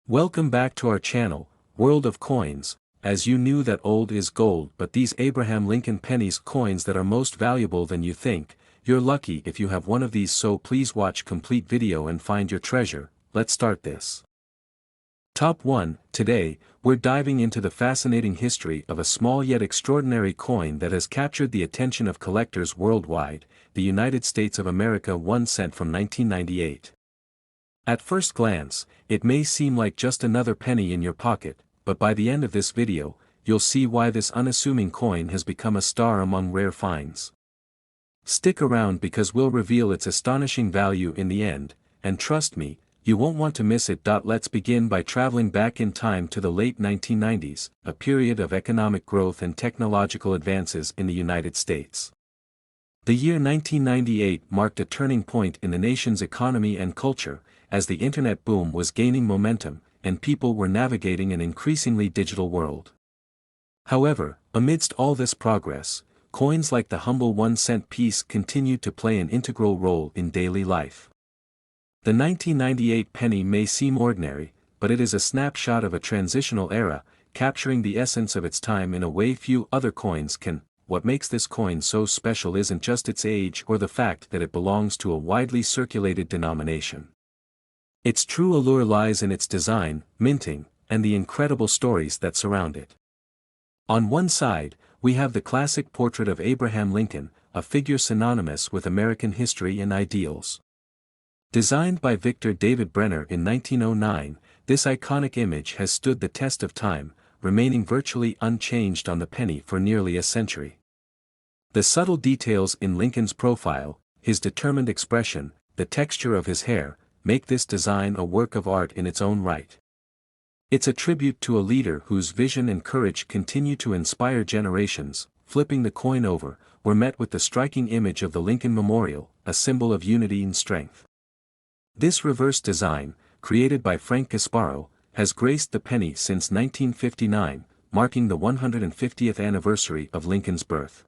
Welcome back to our channel, World of Coins. As you knew that old is gold, but these Abraham Lincoln pennies coins that are most valuable than you think, you're lucky if you have one of these, so please watch complete video and find your treasure. Let's start this. Top 1. Today, we're diving into the fascinating history of a small yet extraordinary coin that has captured the attention of collectors worldwide, the United States of America 1 cent from 1998. At first glance, it may seem like just another penny in your pocket, but by the end of this video, you'll see why this unassuming coin has become a star among rare finds. Stick around because we'll reveal its astonishing value in the end, and trust me, you won't want to miss it. Let's begin by traveling back in time to the late 1990s, a period of economic growth and technological advances in the United States. The year 1998 marked a turning point in the nation's economy and culture, as the internet boom was gaining momentum, and people were navigating an increasingly digital world. However, amidst all this progress, coins like the humble 1-cent piece continued to play an integral role in daily life. The 1998 penny may seem ordinary, but it is a snapshot of a transitional era, capturing the essence of its time in a way few other coins can. What makes this coin so special isn't just its age or the fact that it belongs to a widely circulated denomination. Its true allure lies in its design, minting, and the incredible stories that surround it. On one side, we have the classic portrait of Abraham Lincoln, a figure synonymous with American history and ideals. Designed by Victor David Brenner in 1909, this iconic image has stood the test of time, remaining virtually unchanged on the penny for nearly a century. The subtle details in Lincoln's profile, his determined expression, the texture of his hair, make this design a work of art in its own right. It's a tribute to a leader whose vision and courage continue to inspire generations. Flipping the coin over, we're met with the striking image of the Lincoln Memorial, a symbol of unity and strength. This reverse design, created by Frank Gasparo, has graced the penny since 1959, marking the 150th anniversary of Lincoln's birth.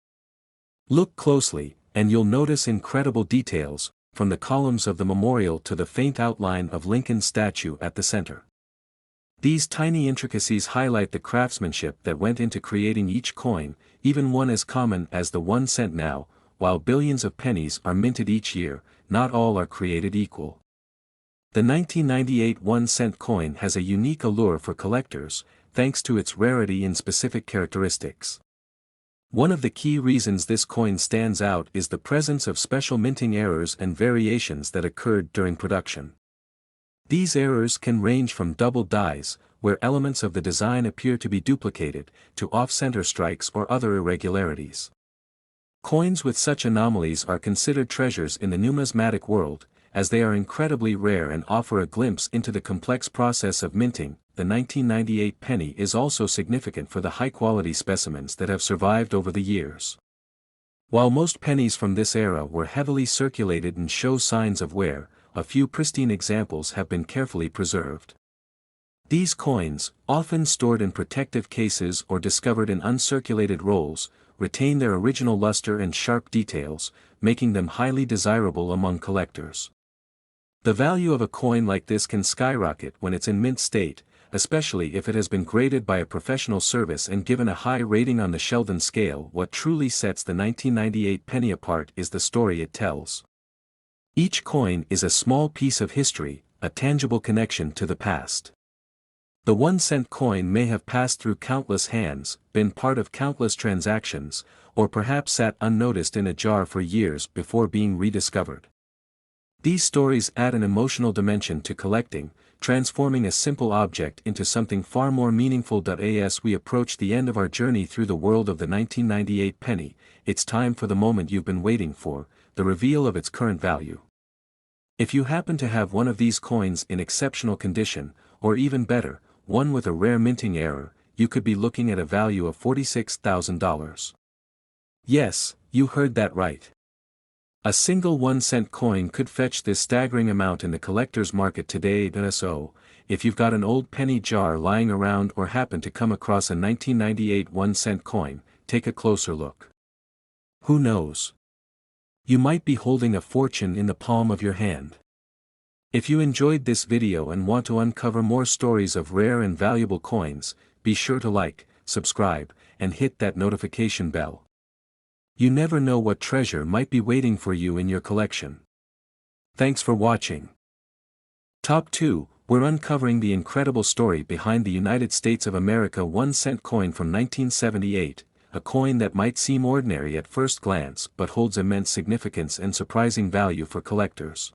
Look closely, and you'll notice incredible details, from the columns of the memorial to the faint outline of Lincoln's statue at the center. These tiny intricacies highlight the craftsmanship that went into creating each coin, even one as common as the 1 cent now. While billions of pennies are minted each year, not all are created equal. The 1998 1-cent coin has a unique allure for collectors, thanks to its rarity and specific characteristics. One of the key reasons this coin stands out is the presence of special minting errors and variations that occurred during production. These errors can range from double dies, where elements of the design appear to be duplicated, to off-center strikes or other irregularities. Coins with such anomalies are considered treasures in the numismatic world, as they are incredibly rare and offer a glimpse into the complex process of minting. The 1998 penny is also significant for the high-quality specimens that have survived over the years. While most pennies from this era were heavily circulated and show signs of wear, a few pristine examples have been carefully preserved. These coins, often stored in protective cases or discovered in uncirculated rolls, retain their original luster and sharp details, making them highly desirable among collectors. The value of a coin like this can skyrocket when it's in mint state, especially if it has been graded by a professional service and given a high rating on the Sheldon scale. What truly sets the 1998 penny apart is the story it tells. Each coin is a small piece of history, a tangible connection to the past. The 1-cent coin may have passed through countless hands, been part of countless transactions, or perhaps sat unnoticed in a jar for years before being rediscovered. These stories add an emotional dimension to collecting, transforming a simple object into something far more meaningful. As we approach the end of our journey through the world of the 1998 penny, it's time for the moment you've been waiting for, the reveal of its current value. If you happen to have one of these coins in exceptional condition, or even better, one with a rare minting error, you could be looking at a value of $46,000. Yes, you heard that right. A single 1-cent coin could fetch this staggering amount in the collector's market today. So, if you've got an old penny jar lying around or happen to come across a 1998 1-cent coin, take a closer look. Who knows? You might be holding a fortune in the palm of your hand. If you enjoyed this video and want to uncover more stories of rare and valuable coins, be sure to like, subscribe, and hit that notification bell. You never know what treasure might be waiting for you in your collection. Thanks for watching. Top 2, we're uncovering the incredible story behind the United States of America 1-cent coin from 1978, a coin that might seem ordinary at first glance but holds immense significance and surprising value for collectors.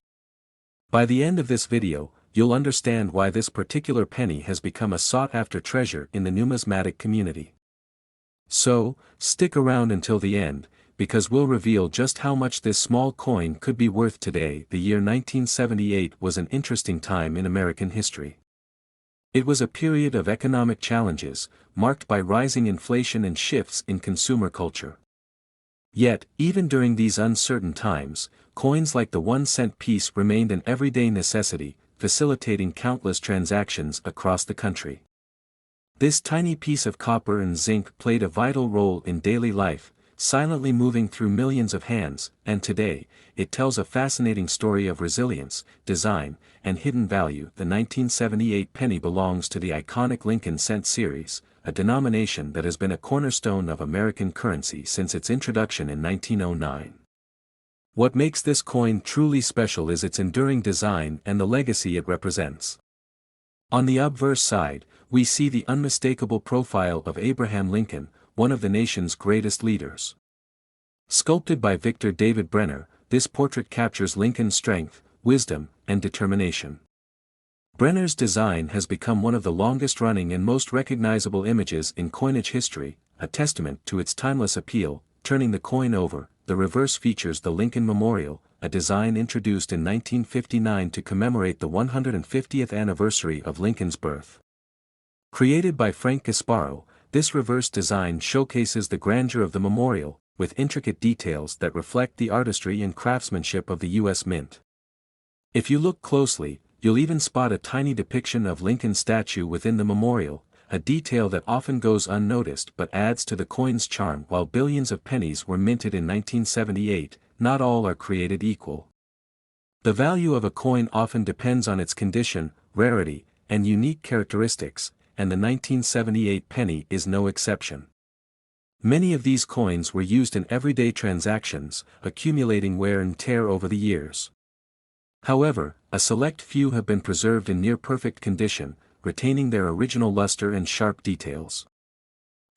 By the end of this video, you'll understand why this particular penny has become a sought-after treasure in the numismatic community. So, stick around until the end, because we'll reveal just how much this small coin could be worth today. The year 1978 was an interesting time in American history. It was a period of economic challenges, marked by rising inflation and shifts in consumer culture. Yet, even during these uncertain times, coins like the 1-cent piece remained an everyday necessity, facilitating countless transactions across the country. This tiny piece of copper and zinc played a vital role in daily life, silently moving through millions of hands, and today, it tells a fascinating story of resilience, design, and hidden value. The 1978 penny belongs to the iconic Lincoln cent series, a denomination that has been a cornerstone of American currency since its introduction in 1909. What makes this coin truly special is its enduring design and the legacy it represents. On the obverse side, we see the unmistakable profile of Abraham Lincoln, one of the nation's greatest leaders. Sculpted by Victor David Brenner, this portrait captures Lincoln's strength, wisdom, and determination. Brenner's design has become one of the longest-running and most recognizable images in coinage history, a testament to its timeless appeal. Turning the coin over, the reverse features the Lincoln Memorial, a design introduced in 1959 to commemorate the 150th anniversary of Lincoln's birth. Created by Frank Gasparo, this reverse design showcases the grandeur of the memorial, with intricate details that reflect the artistry and craftsmanship of the U.S. Mint. If you look closely, you'll even spot a tiny depiction of Lincoln's statue within the memorial, a detail that often goes unnoticed but adds to the coin's charm. While billions of pennies were minted in 1978, not all are created equal. The value of a coin often depends on its condition, rarity, and unique characteristics, and the 1978 penny is no exception. Many of these coins were used in everyday transactions, accumulating wear and tear over the years. However, a select few have been preserved in near-perfect condition, retaining their original luster and sharp details.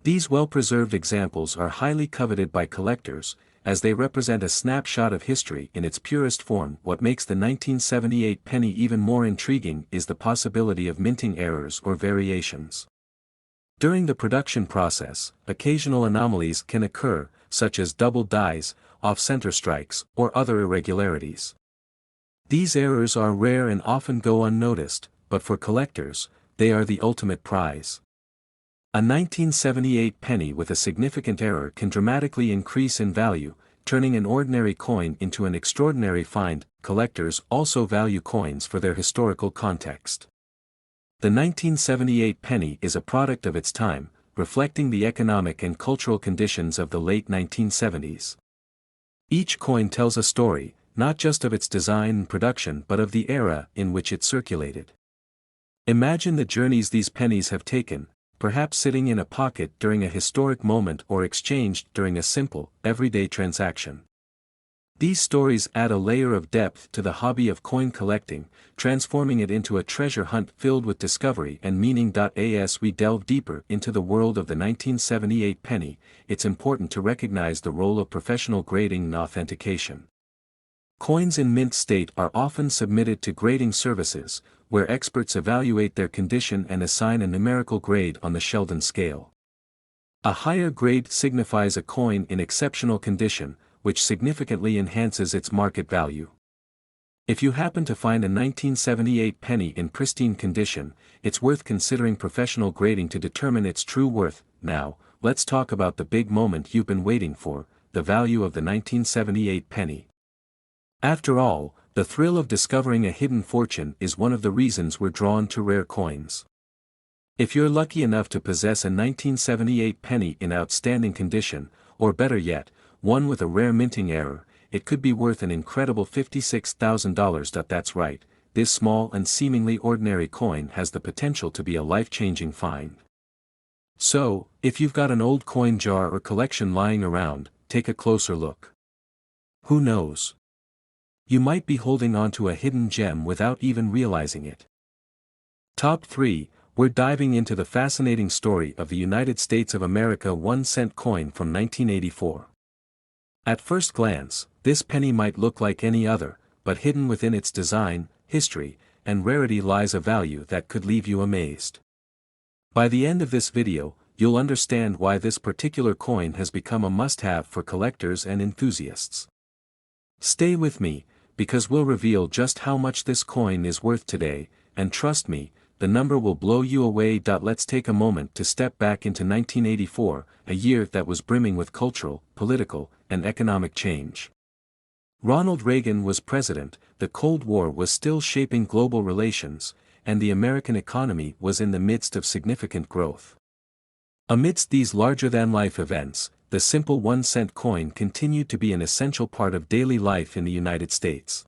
These well-preserved examples are highly coveted by collectors, as they represent a snapshot of history in its purest form. What makes the 1978 penny even more intriguing is the possibility of minting errors or variations. During the production process, occasional anomalies can occur, such as double dies, off-center strikes, or other irregularities. These errors are rare and often go unnoticed, but for collectors, they are the ultimate prize. A 1978 penny with a significant error can dramatically increase in value, turning an ordinary coin into an extraordinary find. Collectors also value coins for their historical context. The 1978 penny is a product of its time, reflecting the economic and cultural conditions of the late 1970s. Each coin tells a story, not just of its design and production but of the era in which it circulated. Imagine the journeys these pennies have taken, perhaps sitting in a pocket during a historic moment or exchanged during a simple, everyday transaction. These stories add a layer of depth to the hobby of coin collecting, transforming it into a treasure hunt filled with discovery and meaning. As we delve deeper into the world of the 1978 penny, it's important to recognize the role of professional grading and authentication. Coins in mint state are often submitted to grading services, where experts evaluate their condition and assign a numerical grade on the Sheldon scale. A higher grade signifies a coin in exceptional condition, which significantly enhances its market value. If you happen to find a 1978 penny in pristine condition, it's worth considering professional grading to determine its true worth. Now, let's talk about the big moment you've been waiting for, the value of the 1978 penny. After all, the thrill of discovering a hidden fortune is one of the reasons we're drawn to rare coins. If you're lucky enough to possess a 1978 penny in outstanding condition, or better yet, one with a rare minting error, it could be worth an incredible $56,000. That's right, this small and seemingly ordinary coin has the potential to be a life-changing find. So, if you've got an old coin jar or collection lying around, take a closer look. Who knows? You might be holding onto a hidden gem without even realizing it. Top 3, we're diving into the fascinating story of the United States of America 1-cent coin from 1984. At first glance, this penny might look like any other, but hidden within its design, history, and rarity lies a value that could leave you amazed. By the end of this video, you'll understand why this particular coin has become a must-have for collectors and enthusiasts. Stay with me, because we'll reveal just how much this coin is worth today, and trust me, the number will blow you away. Let's take a moment to step back into 1984, a year that was brimming with cultural, political, and economic change. Ronald Reagan was president, the Cold War was still shaping global relations, and the American economy was in the midst of significant growth. Amidst these larger-than-life events, the simple 1-cent coin continued to be an essential part of daily life in the United States.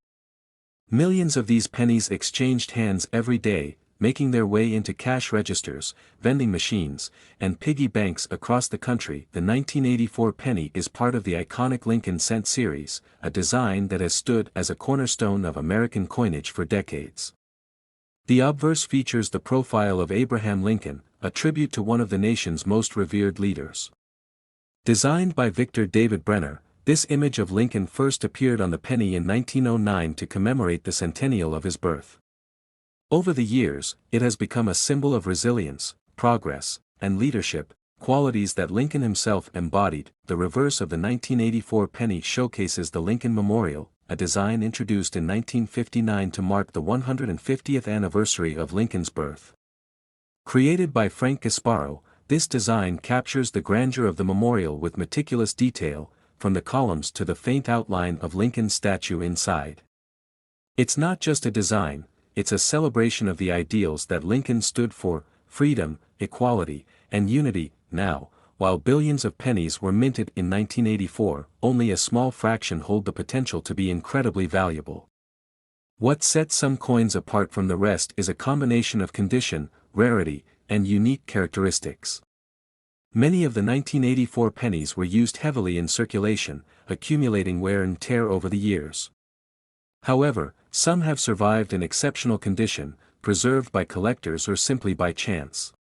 Millions of these pennies exchanged hands every day, making their way into cash registers, vending machines, and piggy banks across the country. The 1984 penny is part of the iconic Lincoln cent series, a design that has stood as a cornerstone of American coinage for decades. The obverse features the profile of Abraham Lincoln, a tribute to one of the nation's most revered leaders. Designed by Victor David Brenner, this image of Lincoln first appeared on the penny in 1909 to commemorate the centennial of his birth. Over the years, it has become a symbol of resilience, progress, and leadership, qualities that Lincoln himself embodied. The reverse of the 1984 penny showcases the Lincoln Memorial, a design introduced in 1959 to mark the 150th anniversary of Lincoln's birth. Created by Frank Gasparo, this design captures the grandeur of the memorial with meticulous detail, from the columns to the faint outline of Lincoln's statue inside. It's not just a design, it's a celebration of the ideals that Lincoln stood for: freedom, equality, and unity. Now, while billions of pennies were minted in 1984, only a small fraction hold the potential to be incredibly valuable. What sets some coins apart from the rest is a combination of condition, rarity, and unique characteristics. Many of the 1984 pennies were used heavily in circulation, accumulating wear and tear over the years. However, some have survived in exceptional condition, preserved by collectors or simply by chance.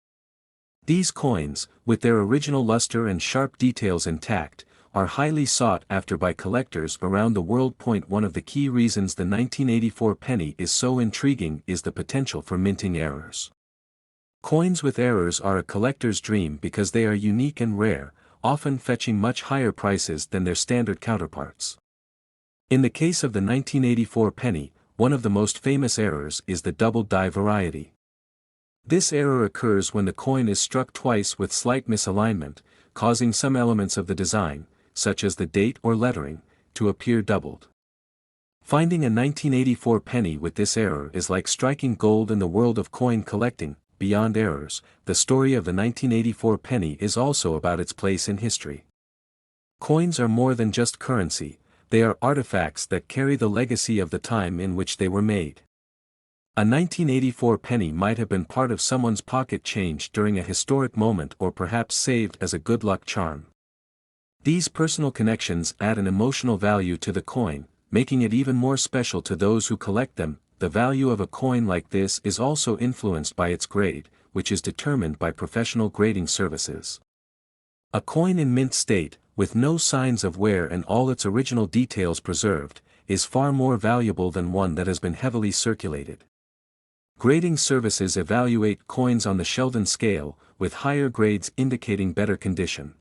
These coins, with their original luster and sharp details intact, are highly sought after by collectors around the world. One of the key reasons the 1984 penny is so intriguing is the potential for minting errors. Coins with errors are a collector's dream because they are unique and rare, often fetching much higher prices than their standard counterparts. In the case of the 1984 penny, one of the most famous errors is the double die variety. This error occurs when the coin is struck twice with slight misalignment, causing some elements of the design, such as the date or lettering, to appear doubled. Finding a 1984 penny with this error is like striking gold in the world of coin collecting. Beyond errors, the story of the 1984 penny is also about its place in history. Coins are more than just currency, they are artifacts that carry the legacy of the time in which they were made. A 1984 penny might have been part of someone's pocket change during a historic moment, or perhaps saved as a good luck charm. These personal connections add an emotional value to the coin, making it even more special to those who collect them. The value of a coin like this is also influenced by its grade, which is determined by professional grading services. A coin in mint state, with no signs of wear and all its original details preserved, is far more valuable than one that has been heavily circulated. Grading services evaluate coins on the Sheldon scale, with higher grades indicating better condition.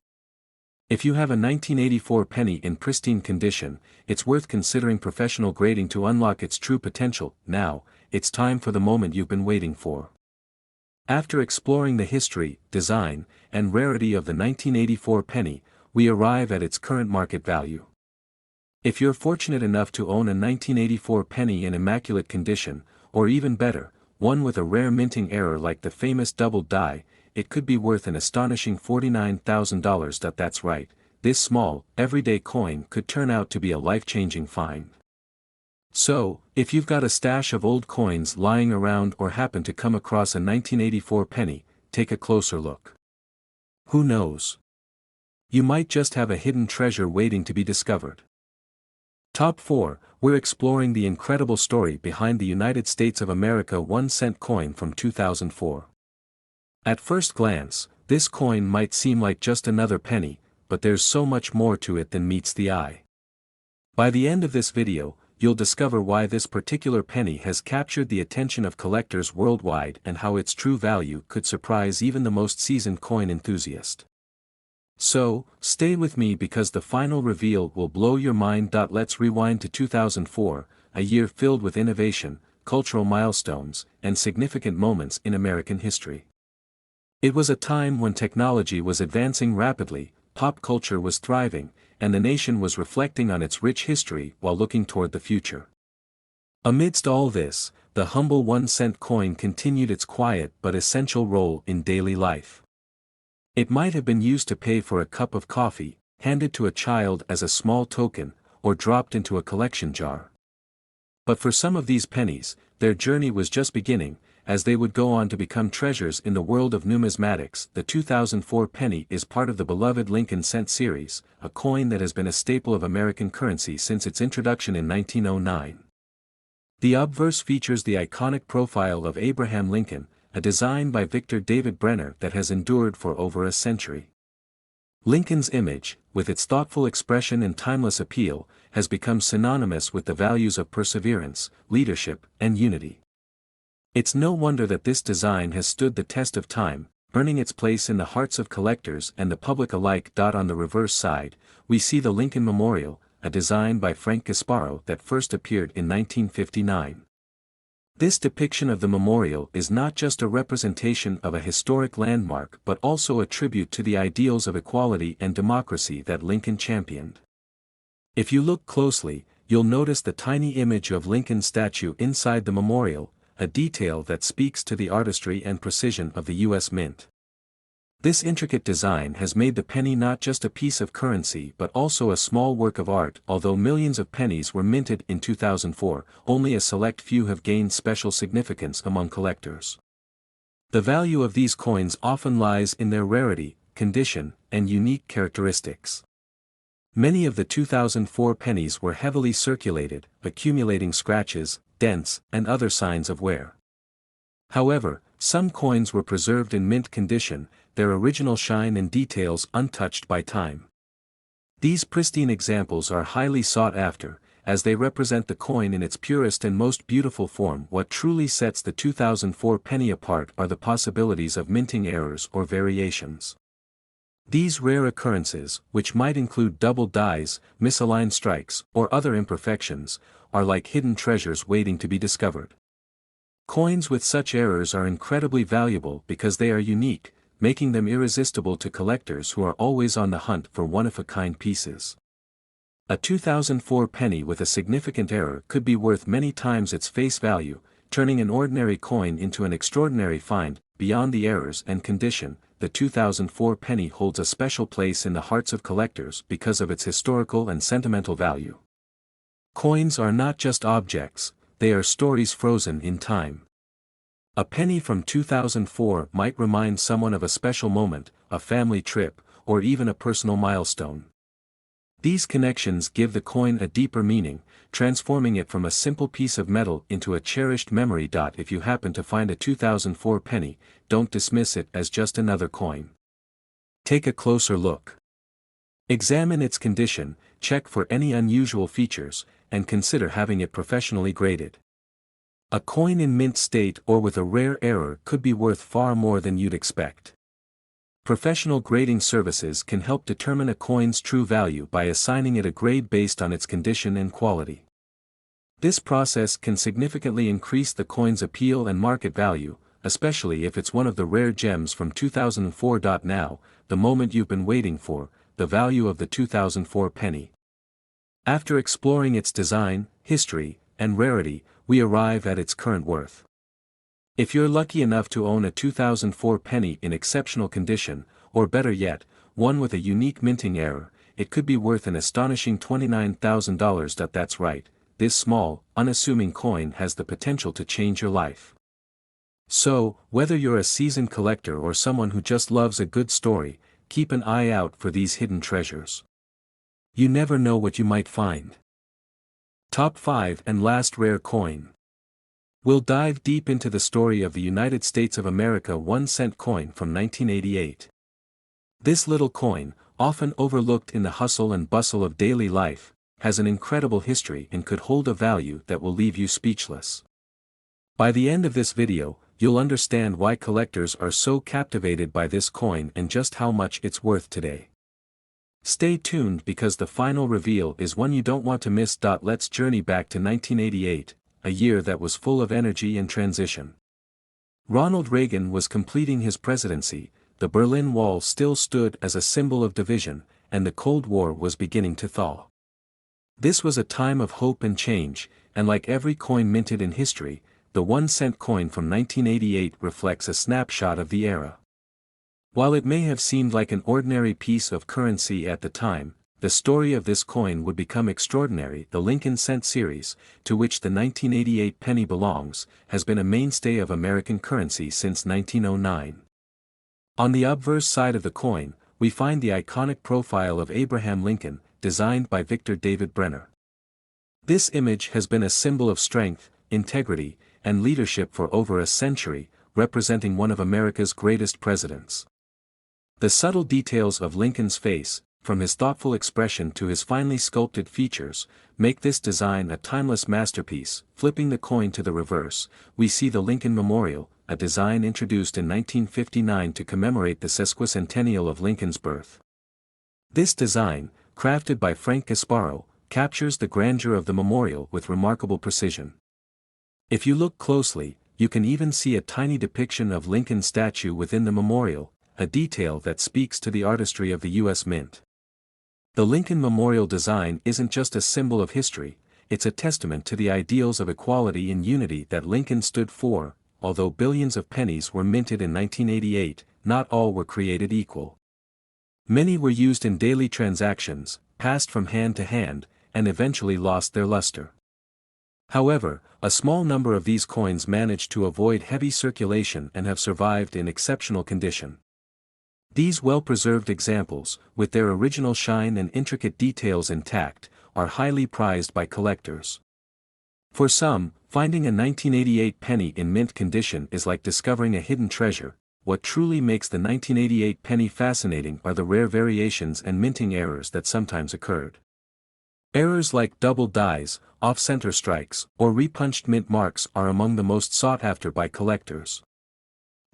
If you have a 1984 penny in pristine condition, it's worth considering professional grading to unlock its true potential. Now, it's time for the moment you've been waiting for. After exploring the history, design, and rarity of the 1984 penny, we arrive at its current market value. If you're fortunate enough to own a 1984 penny in immaculate condition, or even better, one with a rare minting error like the famous double die, it could be worth an astonishing $49,000. That's right, this small, everyday coin could turn out to be a life-changing find. So, if you've got a stash of old coins lying around or happen to come across a 1984 penny, take a closer look. Who knows? You might just have a hidden treasure waiting to be discovered. Top 4, we're exploring the incredible story behind the United States of America 1-cent coin from 2004. At first glance, this coin might seem like just another penny, but there's so much more to it than meets the eye. By the end of this video, you'll discover why this particular penny has captured the attention of collectors worldwide and how its true value could surprise even the most seasoned coin enthusiast. So, stay with me because the final reveal will blow your mind. Let's rewind to 2004, a year filled with innovation, cultural milestones, and significant moments in American history. It was a time when technology was advancing rapidly, pop culture was thriving, and the nation was reflecting on its rich history while looking toward the future. Amidst all this, the humble 1-cent coin continued its quiet but essential role in daily life. It might have been used to pay for a cup of coffee, handed to a child as a small token, or dropped into a collection jar. But for some of these pennies, their journey was just beginning, as they would go on to become treasures in the world of numismatics. The 2004 penny is part of the beloved Lincoln cent series, a coin that has been a staple of American currency since its introduction in 1909. The obverse features the iconic profile of Abraham Lincoln, a design by Victor David Brenner that has endured for over a century. Lincoln's image, with its thoughtful expression and timeless appeal, has become synonymous with the values of perseverance, leadership, and unity. It's no wonder that this design has stood the test of time, earning its place in the hearts of collectors and the public alike. On the reverse side, we see the Lincoln Memorial, a design by Frank Gasparo that first appeared in 1959. This depiction of the memorial is not just a representation of a historic landmark but also a tribute to the ideals of equality and democracy that Lincoln championed. If you look closely, you'll notice the tiny image of Lincoln's statue inside the memorial, a detail that speaks to the artistry and precision of the U.S. Mint. This intricate design has made the penny not just a piece of currency but also a small work of art. Although millions of pennies were minted in 2004, only a select few have gained special significance among collectors. The value of these coins often lies in their rarity, condition, and unique characteristics. Many of the 2004 pennies were heavily circulated, accumulating scratches, dents, and other signs of wear. However, some coins were preserved in mint condition, their original shine and details untouched by time. These pristine examples are highly sought after, as they represent the coin in its purest and most beautiful form. What truly sets the 2004 penny apart are the possibilities of minting errors or variations. These rare occurrences, which might include double dies, misaligned strikes, or other imperfections, are like hidden treasures waiting to be discovered. Coins with such errors are incredibly valuable because they are unique, making them irresistible to collectors who are always on the hunt for one-of-a-kind pieces. A 2004 penny with a significant error could be worth many times its face value, turning an ordinary coin into an extraordinary find. Beyond the errors and condition, the 2004 penny holds a special place in the hearts of collectors because of its historical and sentimental value. Coins are not just objects, they are stories frozen in time. A penny from 2004 might remind someone of a special moment, a family trip, or even a personal milestone. These connections give the coin a deeper meaning, transforming it from a simple piece of metal into a cherished memory. If you happen to find a 2004 penny, don't dismiss it as just another coin. Take a closer look. Examine its condition, check for any unusual features, and consider having it professionally graded. A coin in mint state or with a rare error could be worth far more than you'd expect. Professional grading services can help determine a coin's true value by assigning it a grade based on its condition and quality. This process can significantly increase the coin's appeal and market value, especially if it's one of the rare gems from 2004. Now, the moment you've been waiting for, the value of the 2004 penny. After exploring its design, history, and rarity, we arrive at its current worth. If you're lucky enough to own a 2004 penny in exceptional condition, or better yet, one with a unique minting error, it could be worth an astonishing $29,000. That's right, this small, unassuming coin has the potential to change your life. So, whether you're a seasoned collector or someone who just loves a good story, keep an eye out for these hidden treasures. You never know what you might find. Top 5 and last rare coin. We'll dive deep into the story of the United States of America 1-cent coin from 1988. This little coin, often overlooked in the hustle and bustle of daily life, has an incredible history and could hold a value that will leave you speechless. By the end of this video, you'll understand why collectors are so captivated by this coin and just how much it's worth today. Stay tuned because the final reveal is one you don't want to miss. Let's journey back to 1988, a year that was full of energy and transition. Ronald Reagan was completing his presidency, the Berlin Wall still stood as a symbol of division, and the Cold War was beginning to thaw. This was a time of hope and change, and like every coin minted in history, the 1-cent coin from 1988 reflects a snapshot of the era. While it may have seemed like an ordinary piece of currency at the time, the story of this coin would become extraordinary. The Lincoln Cent series, to which the 1988 penny belongs, has been a mainstay of American currency since 1909. On the obverse side of the coin, we find the iconic profile of Abraham Lincoln, designed by Victor David Brenner. This image has been a symbol of strength, integrity, and leadership for over a century, representing one of America's greatest presidents. The subtle details of Lincoln's face, from his thoughtful expression to his finely sculpted features, make this design a timeless masterpiece. Flipping the coin to the reverse, we see the Lincoln Memorial, a design introduced in 1959 to commemorate the sesquicentennial of Lincoln's birth. This design, crafted by Frank Gasparo, captures the grandeur of the memorial with remarkable precision. If you look closely, you can even see a tiny depiction of Lincoln's statue within the memorial, a detail that speaks to the artistry of the U.S. Mint. The Lincoln Memorial design isn't just a symbol of history, it's a testament to the ideals of equality and unity that Lincoln stood for. Although billions of pennies were minted in 1988, not all were created equal. Many were used in daily transactions, passed from hand to hand, and eventually lost their luster. However, a small number of these coins managed to avoid heavy circulation and have survived in exceptional condition. These well-preserved examples, with their original shine and intricate details intact, are highly prized by collectors. For some, finding a 1988 penny in mint condition is like discovering a hidden treasure. What truly makes the 1988 penny fascinating are the rare variations and minting errors that sometimes occurred. Errors like double dies, off-center strikes, or repunched mint marks are among the most sought after by collectors.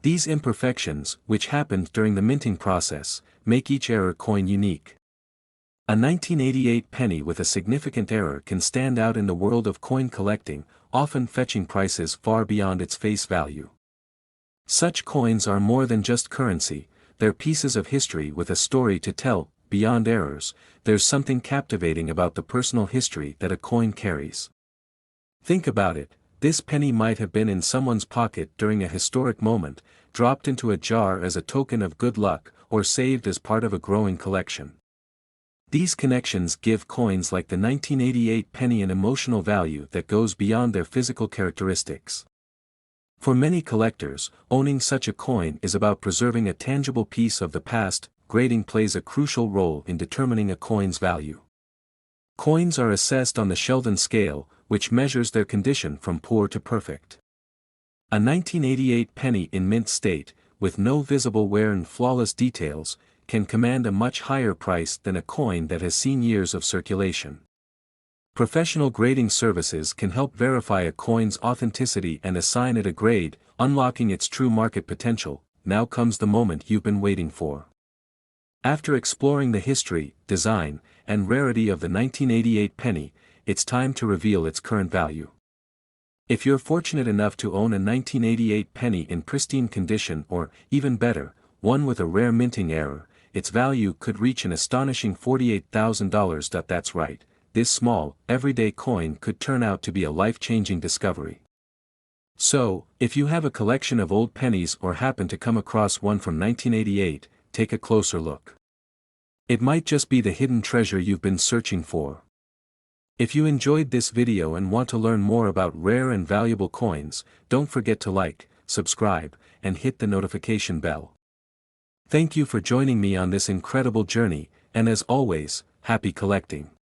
These imperfections, which happened during the minting process, make each error coin unique. A 1988 penny with a significant error can stand out in the world of coin collecting, often fetching prices far beyond its face value. Such coins are more than just currency, they're pieces of history with a story to tell. Beyond errors, there's something captivating about the personal history that a coin carries. Think about it, this penny might have been in someone's pocket during a historic moment, dropped into a jar as a token of good luck, or saved as part of a growing collection. These connections give coins like the 1988 penny an emotional value that goes beyond their physical characteristics. For many collectors, owning such a coin is about preserving a tangible piece of the past. Grading plays a crucial role in determining a coin's value. Coins are assessed on the Sheldon scale, which measures their condition from poor to perfect. A 1988 penny in mint state, with no visible wear and flawless details, can command a much higher price than a coin that has seen years of circulation. Professional grading services can help verify a coin's authenticity and assign it a grade, unlocking its true market potential. Now comes the moment you've been waiting for. After exploring the history, design, and rarity of the 1988 penny, it's time to reveal its current value. If you're fortunate enough to own a 1988 penny in pristine condition or, even better, one with a rare minting error, its value could reach an astonishing $48,000. That's right. This small, everyday coin could turn out to be a life-changing discovery. So, if you have a collection of old pennies or happen to come across one from 1988, take a closer look. It might just be the hidden treasure you've been searching for. If you enjoyed this video and want to learn more about rare and valuable coins, don't forget to like, subscribe, and hit the notification bell. Thank you for joining me on this incredible journey, and as always, happy collecting.